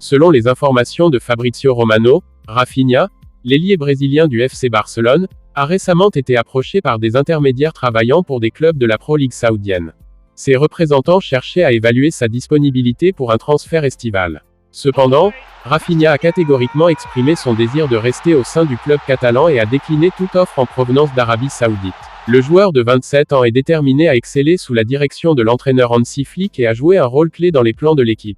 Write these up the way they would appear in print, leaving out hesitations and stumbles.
Selon les informations de Fabrizio Romano, Rafinha, l'ailier brésilien du FC Barcelone, a récemment été approché par des intermédiaires travaillant pour des clubs de la Pro League saoudienne. Ses représentants cherchaient à évaluer sa disponibilité pour un transfert estival. Cependant, Rafinha a catégoriquement exprimé son désir de rester au sein du club catalan et a décliné toute offre en provenance d'Arabie Saoudite. Le joueur de 27 ans est déterminé à exceller sous la direction de l'entraîneur Hansi Flick et à jouer un rôle clé dans les plans de l'équipe.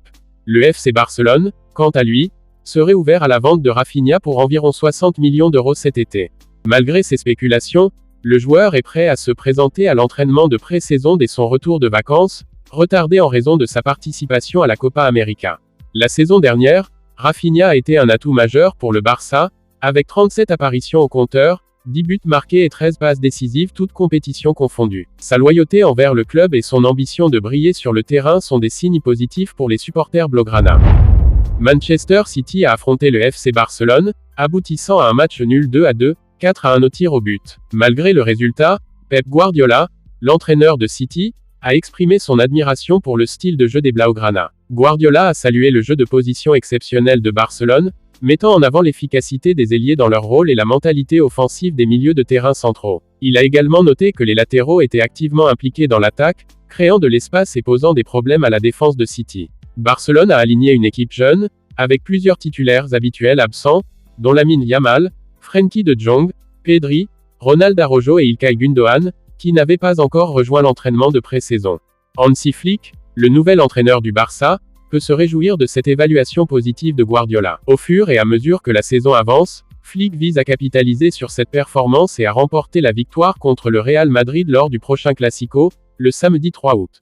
Le FC Barcelone, quant à lui, serait ouvert à la vente de Rafinha pour environ 60 millions d'euros cet été. Malgré ces spéculations, le joueur est prêt à se présenter à l'entraînement de pré-saison dès son retour de vacances, retardé en raison de sa participation à la Copa América. La saison dernière, Rafinha a été un atout majeur pour le Barça, avec 37 apparitions au compteur, 10 buts marqués et 13 passes décisives toutes compétitions confondues. Sa loyauté envers le club et son ambition de briller sur le terrain sont des signes positifs pour les supporters blaugrana. Manchester City a affronté le FC Barcelone, aboutissant à un match nul 2-2, 4-1 au tir au but. Malgré le résultat, Pep Guardiola, l'entraîneur de City, a exprimé son admiration pour le style de jeu des Blaugrana. Guardiola a salué le jeu de position exceptionnel de Barcelone, mettant en avant l'efficacité des ailiers dans leur rôle et la mentalité offensive des milieux de terrain centraux. Il a également noté que les latéraux étaient activement impliqués dans l'attaque, créant de l'espace et posant des problèmes à la défense de City. Barcelone a aligné une équipe jeune, avec plusieurs titulaires habituels absents, dont Lamine Yamal, Frenkie de Jong, Pedri, Ronald Araujo et Ilkay Gundogan, qui n'avaient pas encore rejoint l'entraînement de pré-saison. Hansi Flick, le nouvel entraîneur du Barça, peut se réjouir de cette évaluation positive de Guardiola. Au fur et à mesure que la saison avance, Flick vise à capitaliser sur cette performance et à remporter la victoire contre le Real Madrid lors du prochain Classico, le samedi 3 août.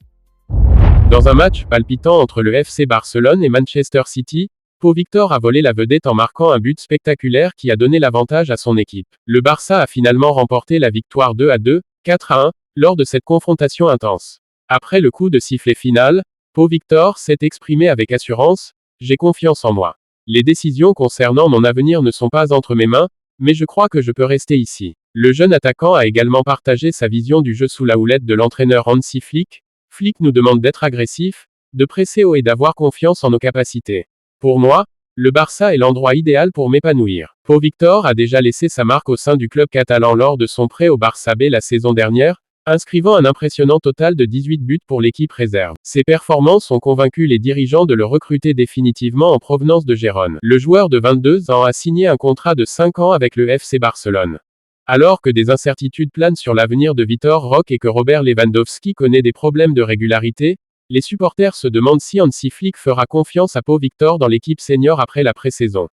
Dans un match palpitant entre le FC Barcelone et Manchester City, Pau Victor a volé la vedette en marquant un but spectaculaire qui a donné l'avantage à son équipe. Le Barça a finalement remporté la victoire 2-2, 4-1, lors de cette confrontation intense. Après le coup de sifflet final, Pau Victor s'est exprimé avec assurance: « J'ai confiance en moi. Les décisions concernant mon avenir ne sont pas entre mes mains, mais je crois que je peux rester ici. » Le jeune attaquant a également partagé sa vision du jeu sous la houlette de l'entraîneur Hansi Flick. Flick nous demande d'être agressif, de presser haut et d'avoir confiance en nos capacités. Pour moi, le Barça est l'endroit idéal pour m'épanouir. Pau Victor a déjà laissé sa marque au sein du club catalan lors de son prêt au Barça B la saison dernière, inscrivant un impressionnant total de 18 buts pour l'équipe réserve. Ses performances ont convaincu les dirigeants de le recruter définitivement en provenance de Gérone. Le joueur de 22 ans a signé un contrat de 5 ans avec le FC Barcelone. Alors que des incertitudes planent sur l'avenir de Vitor Roque et que Robert Lewandowski connaît des problèmes de régularité, les supporters se demandent si Hansi Flick fera confiance à Pau Victor dans l'équipe senior après la pré-saison.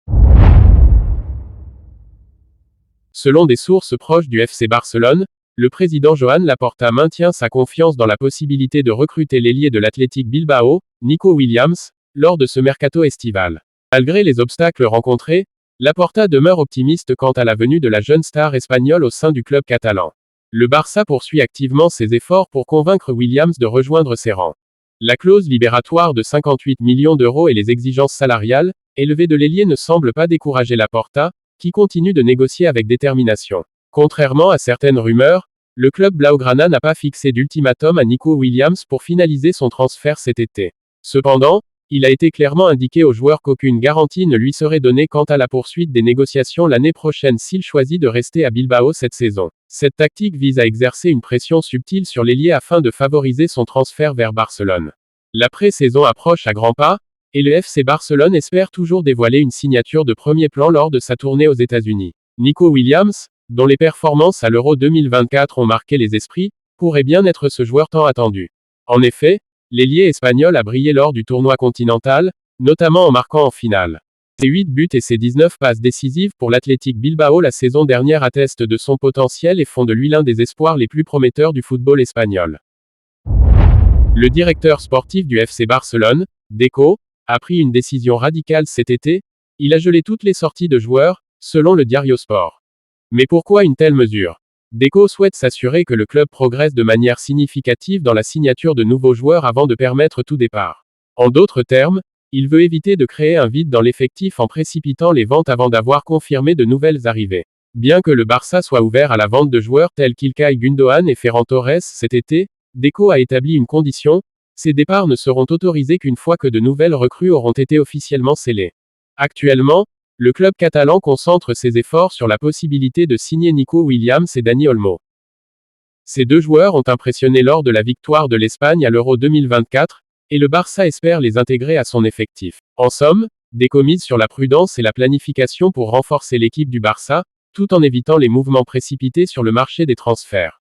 Selon des sources proches du FC Barcelone, le président Joan Laporta maintient sa confiance dans la possibilité de recruter l'ailier de l'Athletic Bilbao, Nico Williams, lors de ce mercato estival. Malgré les obstacles rencontrés, Laporta demeure optimiste quant à la venue de la jeune star espagnole au sein du club catalan. Le Barça poursuit activement ses efforts pour convaincre Williams de rejoindre ses rangs. La clause libératoire de 58 millions d'euros et les exigences salariales élevées de l'ailier ne semblent pas décourager Laporta, qui continue de négocier avec détermination. Contrairement à certaines rumeurs, le club Blaugrana n'a pas fixé d'ultimatum à Nico Williams pour finaliser son transfert cet été. Cependant, il a été clairement indiqué au joueur qu'aucune garantie ne lui serait donnée quant à la poursuite des négociations l'année prochaine s'il choisit de rester à Bilbao cette saison. Cette tactique vise à exercer une pression subtile sur l'ailier afin de favoriser son transfert vers Barcelone. La pré-saison approche à grands pas, et le FC Barcelone espère toujours dévoiler une signature de premier plan lors de sa tournée aux États-Unis. Nico Williams, dont les performances à l'Euro 2024 ont marqué les esprits, pourrait bien être ce joueur tant attendu. En effet, l'ailier espagnol a brillé lors du tournoi continental, notamment en marquant en finale. Ses 8 buts et ses 19 passes décisives pour l'Athletic Bilbao la saison dernière attestent de son potentiel et font de lui l'un des espoirs les plus prometteurs du football espagnol. Le directeur sportif du FC Barcelone, Deco, a pris une décision radicale cet été. Il a gelé toutes les sorties de joueurs, selon le Diario Sport. Mais pourquoi une telle mesure? Deco souhaite s'assurer que le club progresse de manière significative dans la signature de nouveaux joueurs avant de permettre tout départ. En d'autres termes, il veut éviter de créer un vide dans l'effectif en précipitant les ventes avant d'avoir confirmé de nouvelles arrivées. Bien que le Barça soit ouvert à la vente de joueurs tels qu'Ilkay Gundogan et Ferran Torres cet été, Deco a établi une condition: Ces départs ne seront autorisés qu'une fois que de nouvelles recrues auront été officiellement scellées. Actuellement, le club catalan concentre ses efforts sur la possibilité de signer Nico Williams et Dani Olmo. Ces deux joueurs ont impressionné lors de la victoire de l'Espagne à l'Euro 2024, et le Barça espère les intégrer à son effectif. En somme, des commises sur la prudence et la planification pour renforcer l'équipe du Barça, tout en évitant les mouvements précipités sur le marché des transferts.